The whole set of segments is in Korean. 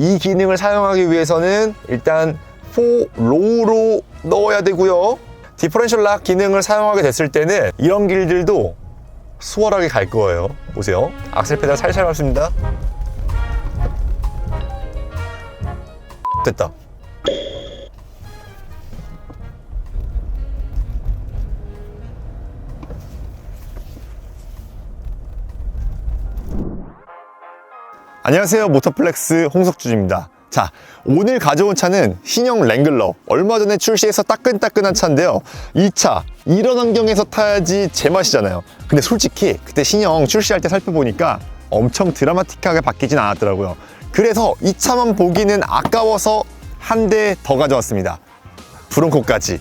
이 기능을 사용하기 위해서는 일단 4로우로 넣어야 되고요. 디퍼런셜 락 기능을 사용하게 됐을 때는 이런 길들도 수월하게 갈 거예요. 보세요. 악셀 페달 살살 밟습니다. 됐다. 안녕하세요, 모터플렉스 홍석준입니다. 자, 오늘 가져온 차는 신형 랭글러, 얼마 전에 출시해서 따끈따끈한 차인데요. 이 차 이런 환경에서 타야지 제맛이잖아요. 근데 솔직히 그때 신형 출시할 때 살펴보니까 엄청 드라마틱하게 바뀌진 않았더라고요. 그래서 이 차만 보기는 아까워서 한 대 더 가져왔습니다. 브론코까지.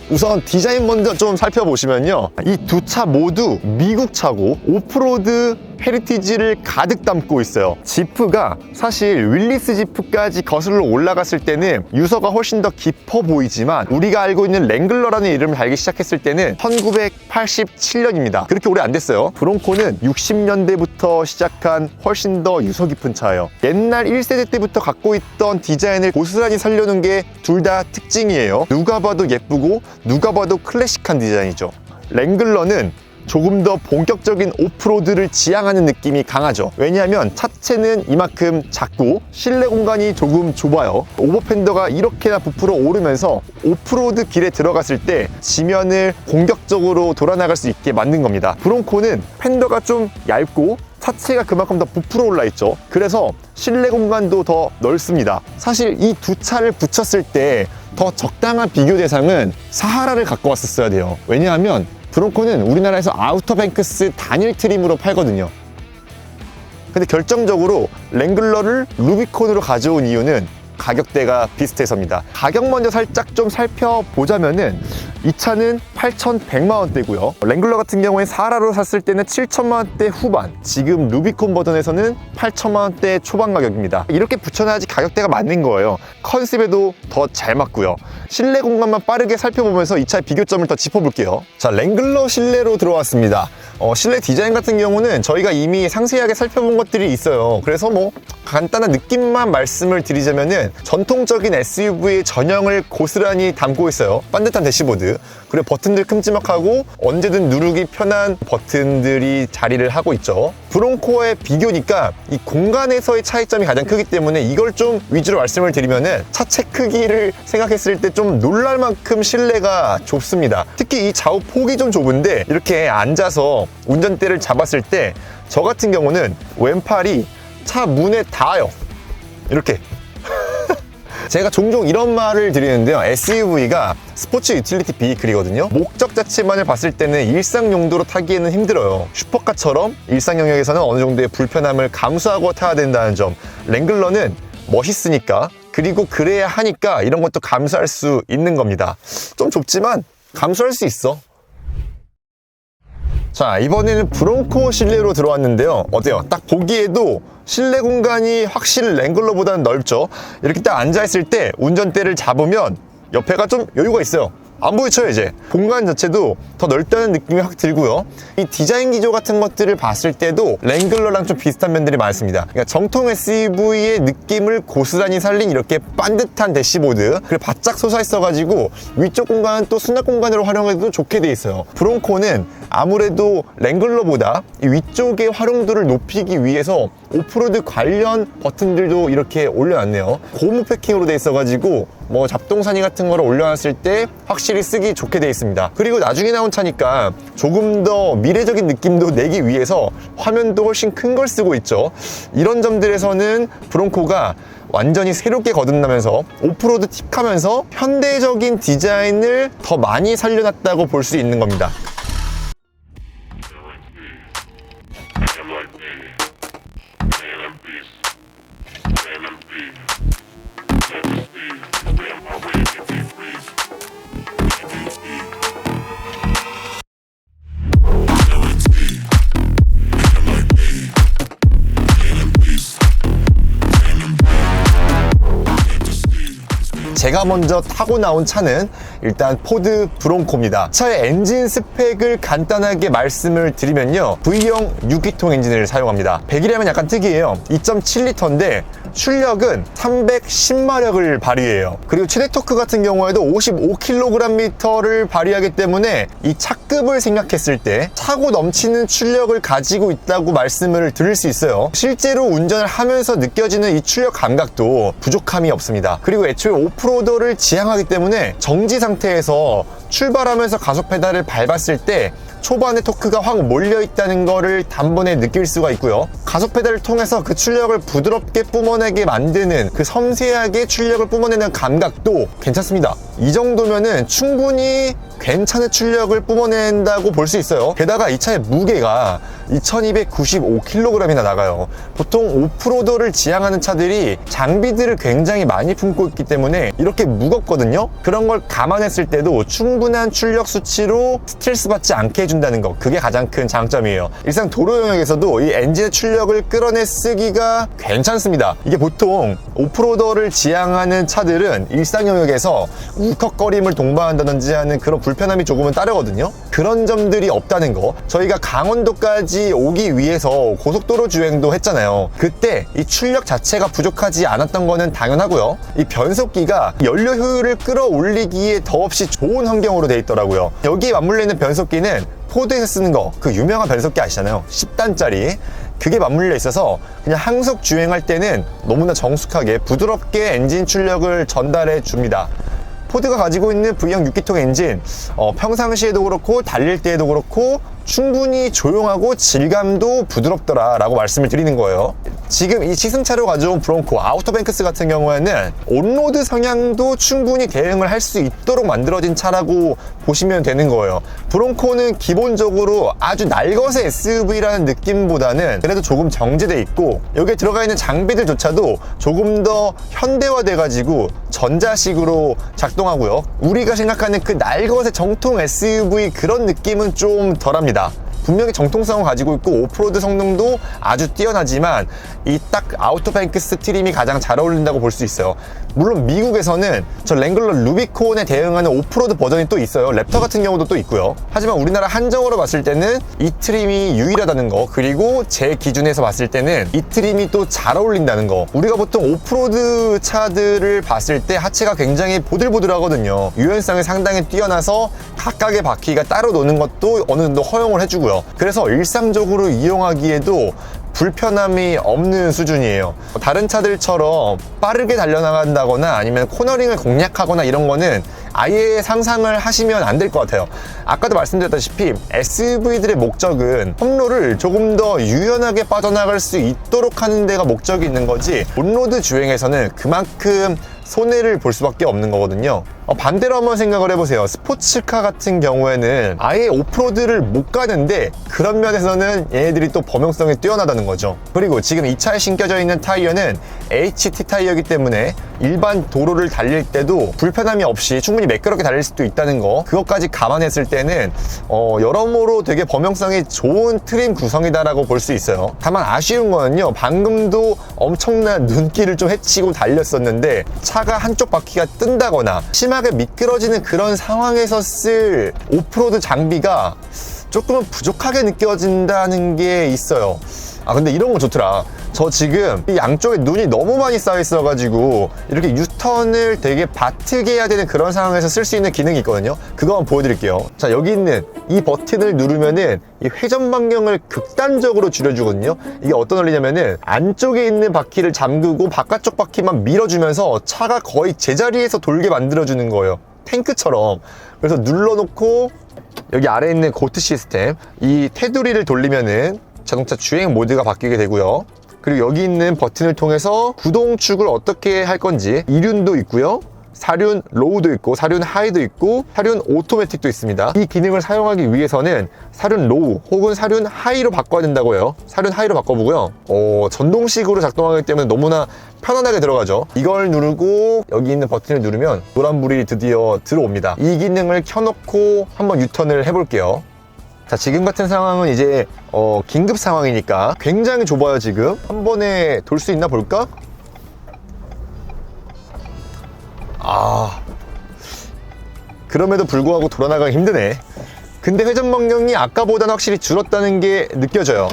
우선 디자인 먼저 좀 살펴보시면요, 이 두 차 모두 미국 차고 오프로드 헤리티지를 가득 담고 있어요. 지프가 사실 윌리스 지프까지 거슬러 올라갔을 때는 유서가 훨씬 더 깊어 보이지만 우리가 알고 있는 랭글러라는 이름을 달기 시작했을 때는 1987년입니다. 그렇게 오래 안 됐어요. 브론코는 60년대부터 시작한 훨씬 더 유서 깊은 차예요. 옛날 1세대 때부터 갖고 있던 디자인을 고스란히 살려놓은 게 둘 다 특징이에요. 누가 봐도 예쁘고 누가 봐도 클래식한 디자인이죠. 랭글러는 조금 더 본격적인 오프로드를 지향하는 느낌이 강하죠. 왜냐하면 차체는 이만큼 작고 실내 공간이 조금 좁아요. 오버펜더가 이렇게나 부풀어 오르면서 오프로드 길에 들어갔을 때 지면을 공격적으로 돌아나갈 수 있게 만든 겁니다. 브론코는 펜더가 좀 얇고 차체가 그만큼 더 부풀어 올라 있죠. 그래서 실내 공간도 더 넓습니다. 사실 이 두 차를 붙였을 때 더 적당한 비교 대상은 사하라를 갖고 왔었어야 돼요. 왜냐하면 브론코는 우리나라에서 아우터뱅크스 단일 트림으로 팔거든요. 근데 결정적으로 랭글러를 루비콘으로 가져온 이유는 가격대가 비슷해서입니다. 가격 먼저 살짝 좀 살펴보자면은 이 차는 8,100만 원대고요. 랭글러 같은 경우에 사하라로 샀을 때는 7천만 원대 후반, 지금 루비콘 버전에서는 8천만 원대 초반 가격입니다. 이렇게 붙여놔야지 가격대가 맞는 거예요. 컨셉에도 더 잘 맞고요. 실내 공간만 빠르게 살펴보면서 이 차의 비교점을 더 짚어볼게요. 자, 랭글러 실내로 들어왔습니다. 실내 디자인 같은 경우는 저희가 이미 상세하게 살펴본 것들이 있어요. 그래서 뭐 간단한 느낌만 말씀을 드리자면은 전통적인 SUV의 전형을 고스란히 담고 있어요. 반듯한 대시보드, 그리고 버튼들 큼지막하고 언제든 누르기 편한 버튼들이 자리를 하고 있죠. 브론코의 비교니까 이 공간에서의 차이점이 가장 크기 때문에 이걸 좀 위주로 말씀을 드리면은 차체 크기를 생각했을 때 좀 놀랄 만큼 실내가 좁습니다. 특히 이 좌우 폭이 좀 좁은데 이렇게 앉아서 운전대를 잡았을 때 저 같은 경우는 왼팔이 차 문에 닿아요. 이렇게. 제가 종종 이런 말을 드리는데요, SUV가 스포츠 유틸리티 비이클이거든요. 목적 자체만을 봤을 때는 일상 용도로 타기에는 힘들어요. 슈퍼카처럼 일상 영역에서는 어느 정도의 불편함을 감수하고 타야 된다는 점, 랭글러는 멋있으니까, 그리고 그래야 하니까 이런 것도 감수할 수 있는 겁니다. 좀 좁지만 감수할 수 있어. 자, 이번에는 브론코 실내로 들어왔는데요. 어때요? 딱 보기에도 실내 공간이 확실히 랭글러보다는 넓죠. 이렇게 딱 앉아있을 때 운전대를 잡으면 옆에가 좀 여유가 있어요. 안 보이죠, 이제? 공간 자체도 더 넓다는 느낌이 확 들고요. 이 디자인 기조 같은 것들을 봤을 때도 랭글러랑 좀 비슷한 면들이 많습니다. 그러니까 정통 SUV의 느낌을 고스란히 살린 이렇게 반듯한 대시보드, 그리고 바짝 솟아있어가지고 위쪽 공간은 또 수납 공간으로 활용해도 좋게 돼 있어요. 브론코는 아무래도 랭글러보다 이 위쪽의 활용도를 높이기 위해서 오프로드 관련 버튼들도 이렇게 올려놨네요. 고무 패킹으로 돼 있어가지고 뭐 잡동사니 같은 거를 올려놨을 때 확실히 쓰기 좋게 돼 있습니다. 그리고 나중에 나온 차니까 조금 더 미래적인 느낌도 내기 위해서 화면도 훨씬 큰 걸 쓰고 있죠. 이런 점들에서는 브론코가 완전히 새롭게 거듭나면서 오프로드 틱하면서 현대적인 디자인을 더 많이 살려놨다고 볼 수 있는 겁니다. 제가 먼저 타고 나온 차는 일단 포드 브론코입니다. 차의 엔진 스펙을 간단하게 말씀을 드리면요, V형 6기통 엔진을 사용합니다. 100이라면 약간 특이해요. 2.7L인데 출력은 310마력을 발휘해요. 그리고 최대 토크 같은 경우에도 55kgm를 발휘하기 때문에 이 차급을 생각했을 때 차고 넘치는 출력을 가지고 있다고 말씀을 드릴 수 있어요. 실제로 운전을 하면서 느껴지는 이 출력 감각도 부족함이 없습니다. 그리고 애초에 오프로더를 지향하기 때문에 정지 상태에서 출발하면서 가속 페달을 밟았을 때 초반에 토크가 확 몰려있다는 거를 단번에 느낄 수가 있고요. 가속 페달을 통해서 그 출력을 부드럽게 뿜어내게 만드는, 그 섬세하게 출력을 뿜어내는 감각도 괜찮습니다. 이 정도면은 충분히 괜찮은 출력을 뿜어낸다고 볼 수 있어요. 게다가 이 차의 무게가 2295kg이나 나가요. 보통 오프로더를 지향하는 차들이 장비들을 굉장히 많이 품고 있기 때문에 이렇게 무겁거든요. 그런 걸 감안했을 때도 충분한 출력 수치로 스트레스 받지 않게 해준다는 거, 그게 가장 큰 장점이에요. 일상 도로 영역에서도 이 엔진의 출력을 끌어내 쓰기가 괜찮습니다. 이게 보통 오프로더를 지향하는 차들은 일상 영역에서 울컥거림을 동반한다든지 하는 그런 불편함이 조금은 따르거든요. 그런 점들이 없다는 거. 저희가 강원도까지 오기 위해서 고속도로 주행도 했잖아요. 그때 이 출력 자체가 부족하지 않았던 거는 당연하고요. 이 변속기가 연료 효율을 끌어올리기에 더없이 좋은 환경으로 되어 있더라고요. 여기에 맞물려 있는 변속기는 포드에서 쓰는 거, 그 유명한 변속기 아시잖아요. 10단짜리. 그게 맞물려 있어서 그냥 항속 주행할 때는 너무나 정숙하게 부드럽게 엔진 출력을 전달해 줍니다. 포드가 가지고 있는 V형 6기통 엔진, 평상시에도 그렇고 달릴 때에도 그렇고 충분히 조용하고 질감도 부드럽더라 라고 말씀을 드리는 거예요. 지금 이 시승차로 가져온 브론코 아우터뱅크스 같은 경우에는 온로드 성향도 충분히 대응을 할 수 있도록 만들어진 차라고 보시면 되는 거예요. 브론코는 기본적으로 아주 날것의 SUV라는 느낌보다는 그래도 조금 정제돼 있고, 여기에 들어가 있는 장비들조차도 조금 더 현대화돼 가지고 전자식으로 작동하고요. 우리가 생각하는 그 날것의 정통 SUV 그런 느낌은 좀 덜합니다. 분명히 정통성을 가지고 있고 오프로드 성능도 아주 뛰어나지만 이 딱 아우터뱅크스 트림이 가장 잘 어울린다고 볼 수 있어요. 물론 미국에서는 저 랭글러 루비콘에 대응하는 오프로드 버전이 또 있어요. 랩터 같은 경우도 또 있고요. 하지만 우리나라 한정으로 봤을 때는 이 트림이 유일하다는 거, 그리고 제 기준에서 봤을 때는 이 트림이 또 잘 어울린다는 거. 우리가 보통 오프로드 차들을 봤을 때 하체가 굉장히 보들보들하거든요. 유연성이 상당히 뛰어나서 각각의 바퀴가 따로 노는 것도 어느 정도 허용을 해주고요. 그래서 일상적으로 이용하기에도 불편함이 없는 수준이에요. 다른 차들처럼 빠르게 달려나간다거나 아니면 코너링을 공략하거나 이런 거는 아예 상상을 하시면 안 될 것 같아요. 아까도 말씀드렸다시피 SUV들의 목적은 험로를 조금 더 유연하게 빠져나갈 수 있도록 하는 데가 목적이 있는 거지, 온로드 주행에서는 그만큼 손해를 볼 수밖에 없는 거거든요. 반대로 한번 생각을 해보세요. 스포츠카 같은 경우에는 아예 오프로드를 못 가는데 그런 면에서는 얘네들이 또 범용성이 뛰어나다는 거죠. 그리고 지금 이 차에 신겨져 있는 타이어는 HT 타이어이기 때문에 일반 도로를 달릴 때도 불편함이 없이 충분히 매끄럽게 달릴 수도 있다는 거, 그것까지 감안했을 때는 여러모로 되게 범용성이 좋은 트림 구성이다라고 볼 수 있어요. 다만 아쉬운 거는요, 방금도 엄청난 눈길을 좀 헤치고 달렸었는데 차가 한쪽 바퀴가 뜬다거나 심하게 미끄러지는 그런 상황에서 쓸 오프로드 장비가 조금은 부족하게 느껴진다는 게 있어요. 근데 이런 거 좋더라. 저 지금 이 양쪽에 눈이 너무 많이 쌓여 있어가지고 이렇게 유턴을 되게 바트게 해야 되는 그런 상황에서 쓸 수 있는 기능이 있거든요. 그거 한번 보여드릴게요. 자, 여기 있는 이 버튼을 누르면은 이 회전 반경을 극단적으로 줄여주거든요. 이게 어떤 원리냐면은 안쪽에 있는 바퀴를 잠그고 바깥쪽 바퀴만 밀어주면서 차가 거의 제자리에서 돌게 만들어주는 거예요. 탱크처럼. 그래서 눌러놓고 여기 아래에 있는 고트 시스템, 이 테두리를 돌리면은 자동차 주행 모드가 바뀌게 되고요. 그리고 여기 있는 버튼을 통해서 구동축을 어떻게 할 건지, 2륜도 있고요, 4륜 로우도 있고 4륜 하이도 있고 4륜 오토매틱도 있습니다. 이 기능을 사용하기 위해서는 4륜 로우 혹은 4륜 하이로 바꿔야 된다고 해요. 4륜 하이로 바꿔보고요. 전동식으로 작동하기 때문에 너무나 편안하게 들어가죠. 이걸 누르고 여기 있는 버튼을 누르면 노란불이 드디어 들어옵니다. 이 기능을 켜놓고 한번 유턴을 해볼게요. 자, 지금 같은 상황은 이제 긴급 상황이니까 굉장히 좁아요. 지금 한 번에 돌 수 있나 볼까? 그럼에도 불구하고 돌아나가기 힘드네. 근데 회전 반경이 아까보다는 확실히 줄었다는 게 느껴져요.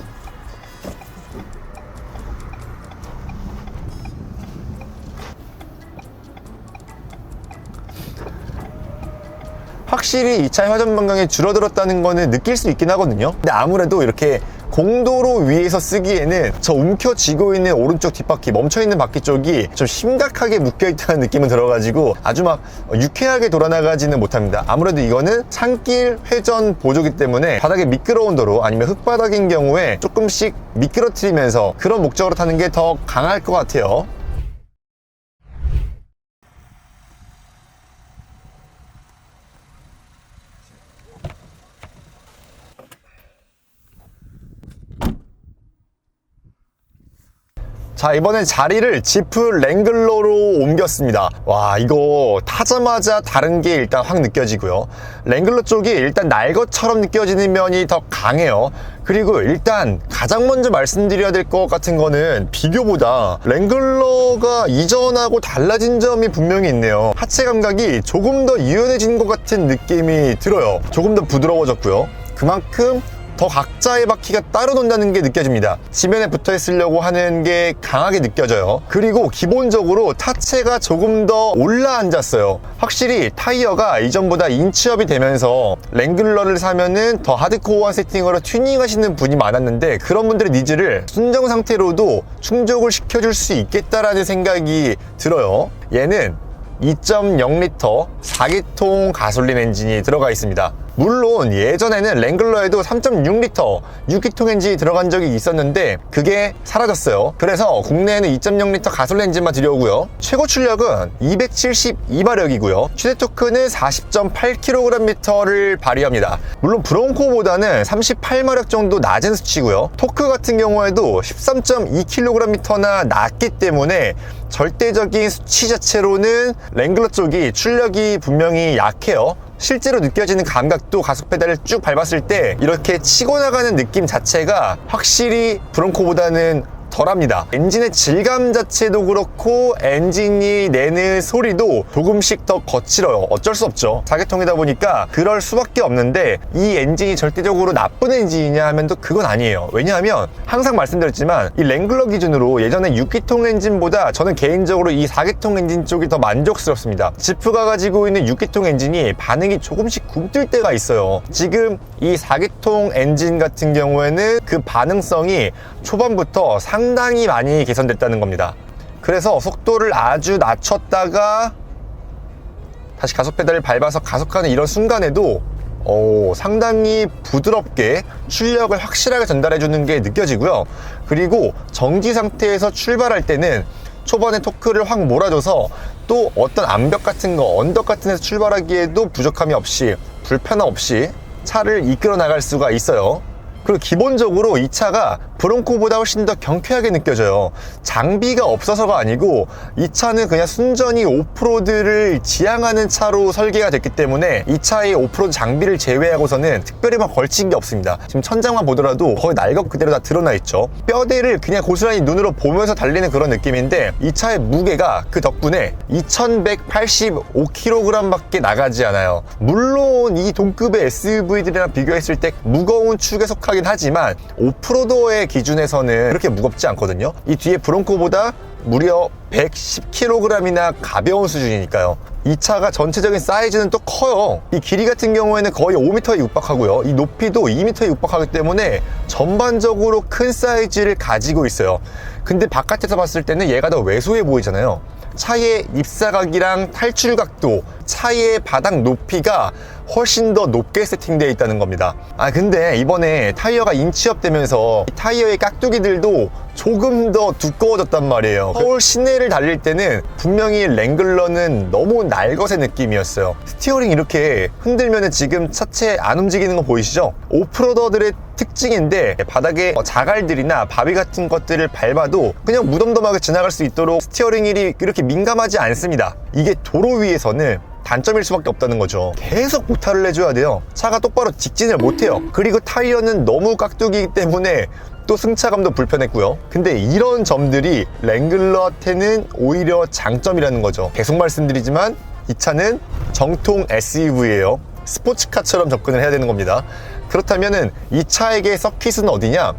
확실히 이 차의 회전 반경이 줄어들었다는 거는 느낄 수 있긴 하거든요. 근데 아무래도 이렇게 공도로 위에서 쓰기에는 저 움켜쥐고 있는 오른쪽 뒷바퀴, 멈춰있는 바퀴 쪽이 좀 심각하게 묶여있다는 느낌은 들어가지고 아주 막 유쾌하게 돌아나가지는 못합니다. 아무래도 이거는 산길 회전 보조기 때문에 바닥에 미끄러운 도로 아니면 흙바닥인 경우에 조금씩 미끄러뜨리면서 그런 목적으로 타는 게 더 강할 것 같아요. 자, 이번엔 자리를 지프 랭글러로 옮겼습니다. 와, 이거 타자마자 다른 게 일단 확 느껴지고요. 랭글러 쪽이 일단 날 것처럼 느껴지는 면이 더 강해요. 그리고 일단 가장 먼저 말씀드려야 될 것 같은 거는 비교보다 랭글러가 이전하고 달라진 점이 분명히 있네요. 하체 감각이 조금 더 유연해진 것 같은 느낌이 들어요. 조금 더 부드러워졌고요. 그만큼 더 각자의 바퀴가 따로 돈다는 게 느껴집니다. 지면에 붙어 있으려고 하는 게 강하게 느껴져요. 그리고 기본적으로 타체가 조금 더 올라앉았어요. 확실히 타이어가 이전보다 인치업이 되면서 랭글러를 사면은 더 하드코어한 세팅으로 튜닝하시는 분이 많았는데 그런 분들의 니즈를 순정 상태로도 충족을 시켜줄 수 있겠다라는 생각이 들어요. 얘는 2.0L 4기통 가솔린 엔진이 들어가 있습니다. 물론 예전에는 랭글러에도 3.6L 6기통 엔진이 들어간 적이 있었는데 그게 사라졌어요. 그래서 국내에는 2.0L 가솔린 엔진만 들여오고요. 최고 출력은 272마력이고요. 최대 토크는 40.8kgm를 발휘합니다. 물론 브롱코보다는 38마력 정도 낮은 수치고요. 토크 같은 경우에도 13.2kgm나 낮기 때문에 절대적인 수치 자체로는 랭글러 쪽이 출력이 분명히 약해요. 실제로 느껴지는 감각도 가속 페달을 쭉 밟았을 때 이렇게 치고 나가는 느낌 자체가 확실히 브론코보다는 덜합니다. 엔진의 질감 자체도 그렇고 엔진이 내는 소리도 조금씩 더 거칠어요. 어쩔 수 없죠. 4기통이다 보니까 그럴 수밖에 없는데 이 엔진이 절대적으로 나쁜 엔진이냐 하면 또 그건 아니에요. 왜냐하면 항상 말씀드렸지만 이 랭글러 기준으로 예전에 6기통 엔진보다 저는 개인적으로 이 4기통 엔진 쪽이 더 만족스럽습니다. 지프가 가지고 있는 6기통 엔진이 반응이 조금씩 굼뜰 때가 있어요. 지금 이 4기통 엔진 같은 경우에는 그 반응성이 초반부터 상당히 많이 개선됐다는 겁니다. 그래서 속도를 아주 낮췄다가 다시 가속 페달을 밟아서 가속하는 이런 순간에도 상당히 부드럽게 출력을 확실하게 전달해 주는 게 느껴지고요. 그리고 정지 상태에서 출발할 때는 초반에 토크를 확 몰아줘서 또 어떤 암벽 같은 거, 언덕 같은 데서 출발하기에도 부족함이 없이 불편함 없이 차를 이끌어 나갈 수가 있어요. 그리고 기본적으로 이 차가 브론코보다 훨씬 더 경쾌하게 느껴져요. 장비가 없어서가 아니고 이 차는 그냥 순전히 오프로드를 지향하는 차로 설계가 됐기 때문에 이 차의 오프로드 장비를 제외하고서는 특별히 막 걸친 게 없습니다. 지금 천장만 보더라도 거의 날 것 그대로 다 드러나 있죠. 뼈대를 그냥 고스란히 눈으로 보면서 달리는 그런 느낌인데 이 차의 무게가 그 덕분에 2185kg 밖에 나가지 않아요. 물론 이 동급의 SUV들이랑 비교했을 때 무거운 축에 속하긴 하지만 오프로더의 기준에서는 그렇게 무겁지 않거든요. 이 뒤에 브론코보다 무려 110kg이나 가벼운 수준이니까요. 이 차가 전체적인 사이즈는 또 커요. 이 길이 같은 경우에는 거의 5m에 육박하고요. 이 높이도 2m에 육박하기 때문에 전반적으로 큰 사이즈를 가지고 있어요. 근데 바깥에서 봤을 때는 얘가 더 왜소해 보이잖아요. 차의 입사각이랑 탈출 각도, 차의 바닥 높이가 훨씬 더 높게 세팅되어 있다는 겁니다. 근데 이번에 타이어가 인치업 되면서 타이어의 깍두기들도 조금 더 두꺼워졌단 말이에요. 서울 시내를 달릴 때는 분명히 랭글러는 너무 날것의 느낌이었어요. 스티어링 이렇게 흔들면 지금 차체 안 움직이는 거 보이시죠? 오프로더들의 특징인데 바닥에 자갈들이나 바위 같은 것들을 밟아도 그냥 무덤덤하게 지나갈 수 있도록 스티어링 휠이 이렇게 민감하지 않습니다. 이게 도로 위에서는 단점일 수밖에 없다는 거죠. 계속 모탈을 해줘야 돼요. 차가 똑바로 직진을 못해요. 그리고 타이어는 너무 깍두기이기 때문에 또 승차감도 불편했고요. 근데 이런 점들이 랭글러한테는 오히려 장점이라는 거죠. 계속 말씀드리지만 이 차는 정통 SUV예요. 스포츠카처럼 접근을 해야 되는 겁니다. 그렇다면은 이 차에게 서킷은 어디냐?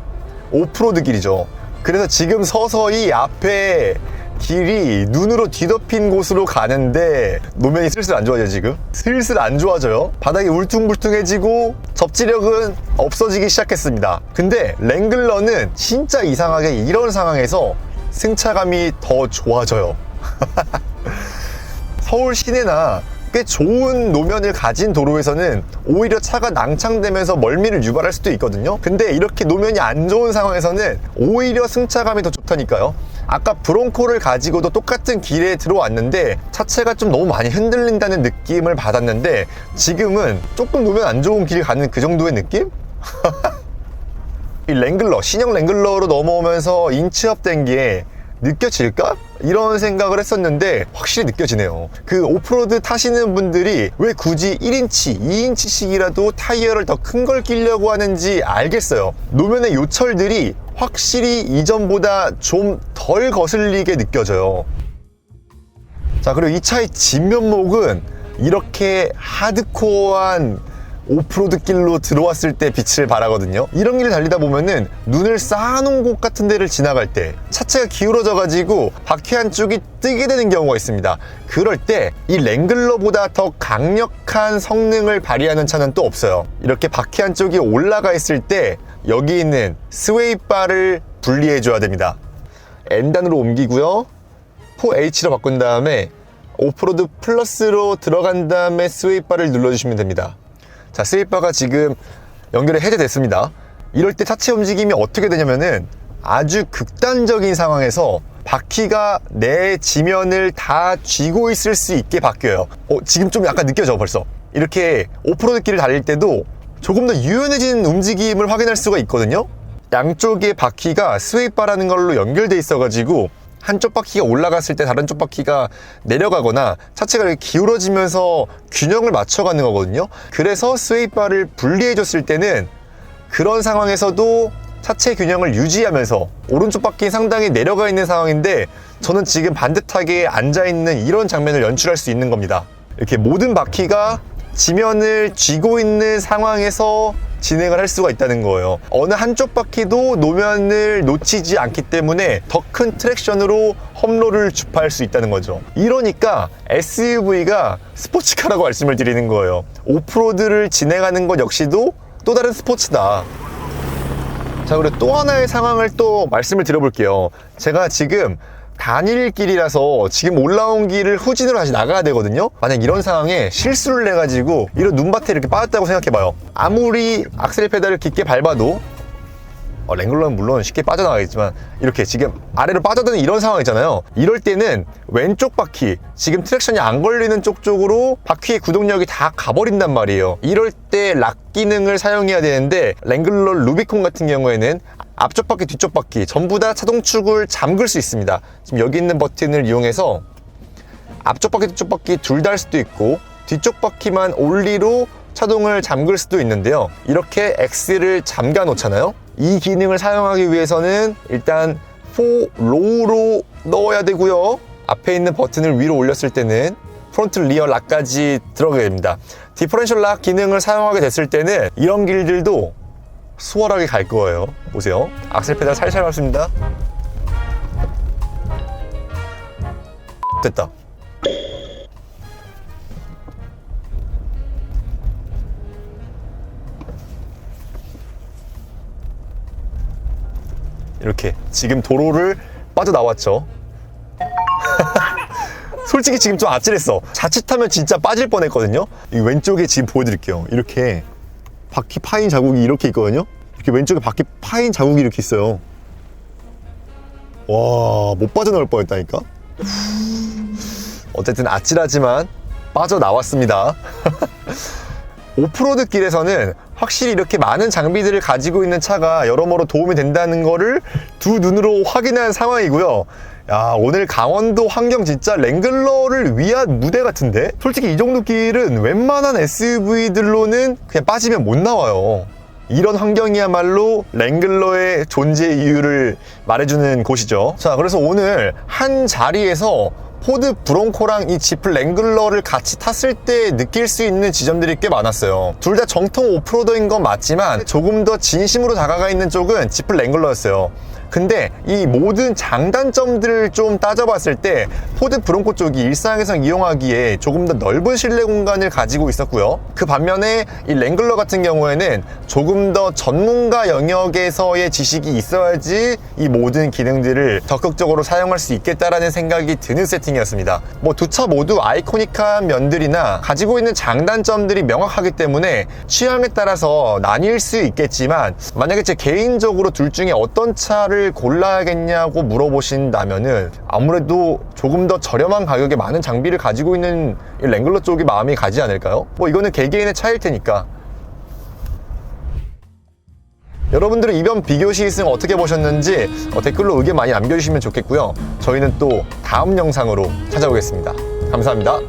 오프로드 길이죠. 그래서 지금 서서히 앞에 길이 눈으로 뒤덮인 곳으로 가는데 노면이 슬슬 안 좋아져요. 지금 슬슬 안 좋아져요. 바닥이 울퉁불퉁해지고 접지력은 없어지기 시작했습니다. 근데 랭글러는 진짜 이상하게 이런 상황에서 승차감이 더 좋아져요. 서울 시내나 꽤 좋은 노면을 가진 도로에서는 오히려 차가 낭창되면서 멀미를 유발할 수도 있거든요. 근데 이렇게 노면이 안 좋은 상황에서는 오히려 승차감이 더 좋다니까요. 아까 브롱코를 가지고도 똑같은 길에 들어왔는데 차체가 좀 너무 많이 흔들린다는 느낌을 받았는데 지금은 조금 노면 안 좋은 길 가는 그 정도의 느낌? 이 랭글러, 신형 랭글러로 넘어오면서 인치업 된 게 느껴질까? 이런 생각을 했었는데 확실히 느껴지네요. 그 오프로드 타시는 분들이 왜 굳이 1인치, 2인치씩이라도 타이어를 더 큰 걸 끼려고 하는지 알겠어요. 노면의 요철들이 확실히 이전보다 좀 덜 거슬리게 느껴져요. 자, 그리고 이 차의 진면목은 이렇게 하드코어한 오프로드 길로 들어왔을 때 빛을 발하거든요. 이런 길을 달리다 보면은 눈을 쌓아놓은 곳 같은 데를 지나갈 때 차체가 기울어져 가지고 바퀴 한쪽이 뜨게 되는 경우가 있습니다. 그럴 때 이 랭글러보다 더 강력한 성능을 발휘하는 차는 또 없어요. 이렇게 바퀴 한쪽이 올라가 있을 때 여기 있는 스웨이 바를 분리해 줘야 됩니다. N단으로 옮기고요, 4H로 바꾼 다음에 오프로드 플러스로 들어간 다음에 스웨이 바를 눌러주시면 됩니다. 자, 스웨이바가 지금 연결이 해제됐습니다. 이럴 때 차체 움직임이 어떻게 되냐면은 아주 극단적인 상황에서 바퀴가 내 지면을 다 쥐고 있을 수 있게 바뀌어요. 지금 좀 약간 느껴져 벌써. 이렇게 오프로드 길을 달릴 때도 조금 더 유연해진 움직임을 확인할 수가 있거든요. 양쪽의 바퀴가 스웨이바라는 걸로 연결돼 있어가지고 한쪽 바퀴가 올라갔을 때 다른 쪽 바퀴가 내려가거나 차체가 이렇게 기울어지면서 균형을 맞춰가는 거거든요. 그래서 스웨이바를 분리해 줬을 때는 그런 상황에서도 차체 균형을 유지하면서 오른쪽 바퀴 상당히 내려가 있는 상황인데 저는 지금 반듯하게 앉아있는 이런 장면을 연출할 수 있는 겁니다. 이렇게 모든 바퀴가 지면을 쥐고 있는 상황에서 진행을 할 수가 있다는 거예요. 어느 한쪽 바퀴도 노면을 놓치지 않기 때문에 더 큰 트랙션으로 험로를 주파할 수 있다는 거죠. 이러니까 SUV가 스포츠카라고 말씀을 드리는 거예요. 오프로드를 진행하는 것 역시도 또 다른 스포츠다. 자, 그리고 또 하나의 상황을 또 말씀을 드려볼게요. 제가 지금 단일길이라서 지금 올라온 길을 후진으로 다시 나가야 되거든요. 만약 이런 상황에 실수를 해가지고 이런 눈밭에 이렇게 빠졌다고 생각해봐요. 아무리 악셀 페달을 깊게 밟아도 랭글러는 물론 쉽게 빠져나가겠지만 이렇게 지금 아래로 빠져드는 이런 상황 있잖아요. 이럴 때는 왼쪽 바퀴, 지금 트랙션이 안 걸리는 쪽으로 바퀴의 구동력이 다 가버린단 말이에요. 이럴 때 락 기능을 사용해야 되는데 랭글러 루비콘 같은 경우에는 앞쪽 바퀴, 뒤쪽 바퀴 전부 다 차동축을 잠글 수 있습니다. 지금 여기 있는 버튼을 이용해서 앞쪽 바퀴, 뒤쪽 바퀴 둘 다 할 수도 있고 뒤쪽 바퀴만 올리로 차동을 잠글 수도 있는데요. 이렇게 X를 잠가 놓잖아요. 이 기능을 사용하기 위해서는 일단 4로우로 넣어야 되고요. 앞에 있는 버튼을 위로 올렸을 때는 프론트 리어 락까지 들어가게 됩니다. 디퍼런셜 락 기능을 사용하게 됐을 때는 이런 길들도 수월하게 갈 거예요. 보세요. 악셀 페달 살살 밟습니다. 됐다. 이렇게 지금 도로를 빠져나왔죠. 솔직히 지금 좀 아찔했어. 자칫하면 진짜 빠질 뻔했거든요. 이 왼쪽에 지금 보여드릴게요. 이렇게 바퀴 파인 자국이 이렇게 있거든요. 이렇게 왼쪽에 바퀴 파인 자국이 이렇게 있어요. 와, 못 빠져나올 뻔했다니까. 어쨌든 아찔하지만 빠져나왔습니다. 오프로드 길에서는 확실히 이렇게 많은 장비들을 가지고 있는 차가 여러모로 도움이 된다는 거를 두 눈으로 확인한 상황이고요. 야, 오늘 강원도 환경 진짜 랭글러를 위한 무대 같은데? 솔직히 이 정도 길은 웬만한 SUV들로는 그냥 빠지면 못 나와요. 이런 환경이야말로 랭글러의 존재 이유를 말해주는 곳이죠. 자, 그래서 오늘 한 자리에서 포드 브론코랑 이 지프 랭글러를 같이 탔을 때 느낄 수 있는 지점들이 꽤 많았어요. 둘 다 정통 오프로더인 건 맞지만 조금 더 진심으로 다가가 있는 쪽은 지프 랭글러였어요. 근데 이 모든 장단점들을 좀 따져봤을 때 포드 브론코 쪽이 일상에서 이용하기에 조금 더 넓은 실내 공간을 가지고 있었고요. 그 반면에 이 랭글러 같은 경우에는 조금 더 전문가 영역에서의 지식이 있어야지 이 모든 기능들을 적극적으로 사용할 수 있겠다라는 생각이 드는 세팅이었습니다. 뭐 두 차 모두 아이코닉한 면들이나 가지고 있는 장단점들이 명확하기 때문에 취향에 따라서 나뉠 수 있겠지만, 만약에 제 개인적으로 둘 중에 어떤 차를 골라야겠냐고 물어보신다면은 아무래도 조금 더 저렴한 가격에 많은 장비를 가지고 있는 이 랭글러 쪽이 마음이 가지 않을까요? 뭐 이거는 개개인의 차일 테니까. 여러분들은 이번 비교 시승 어떻게 보셨는지 댓글로 의견 많이 남겨주시면 좋겠고요. 저희는 또 다음 영상으로 찾아오겠습니다. 감사합니다.